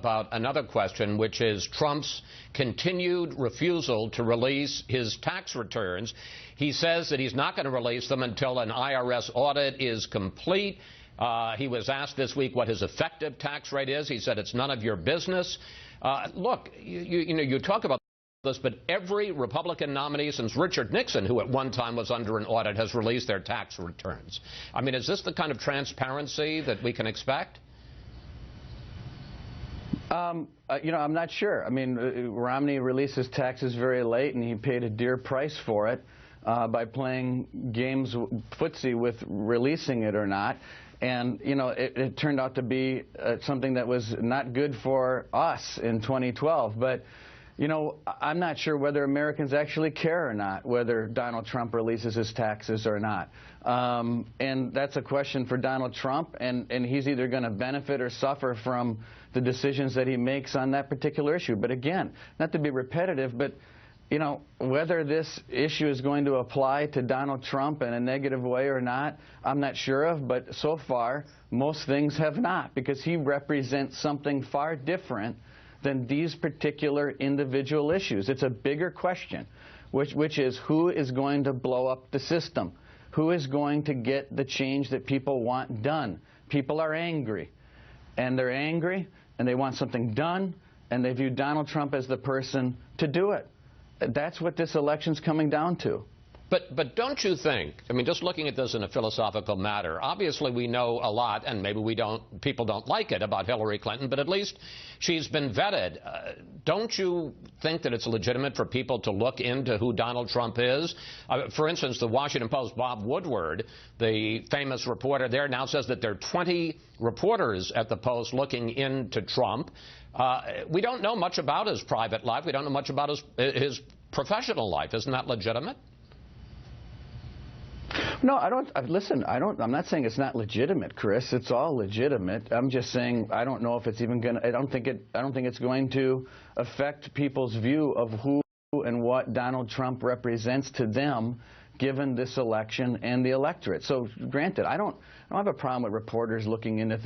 about another question, which is Trump's continued refusal to release his tax returns. He says that he's not going to release them until an IRS audit is complete. He was asked this week what his effective tax rate is. He said it's none of your business. Look, you talk about this, but every Republican nominee since Richard Nixon, who at one time was under an audit, has released their tax returns. I mean, is this the kind of transparency that we can expect? I'm not sure. I mean, Romney released his taxes very late, and he paid a dear price for it by playing games footsie with releasing it or not. And, it turned out to be something that was not good for us in 2012. But, I'm not sure whether Americans actually care or not, whether Donald Trump releases his taxes or not. And that's a question for Donald Trump, and he's either going to benefit or suffer from the decisions that he makes on that particular issue. But again, not to be repetitive, but whether this issue is going to apply to Donald Trump in a negative way or not, I'm not sure of, but so far, most things have not, because he represents something far different than these particular individual issues. It's a bigger question, which is who is going to blow up the system? Who is going to get the change that people want done? People are angry, and they're angry, and they want something done, and they view Donald Trump as the person to do it. That's what this election's coming down to. But don't you think, I mean, just looking at this in a philosophical matter, obviously we know a lot, and maybe people don't like it about Hillary Clinton, but at least she's been vetted. Don't you think that it's legitimate for people to look into who Donald Trump is? For instance, the Washington Post, Bob Woodward, the famous reporter there, now says that there are 20 reporters at the Post looking into Trump. We don't know much about his private life. We don't know much about his professional life. Isn't that legitimate? No, I don't. Listen, I'm not saying it's not legitimate, Chris. It's all legitimate. I'm just saying I don't know if it's even going to. I don't think it's going to affect people's view of who and what Donald Trump represents to them, given this election and the electorate. So, granted, I don't have a problem with reporters looking into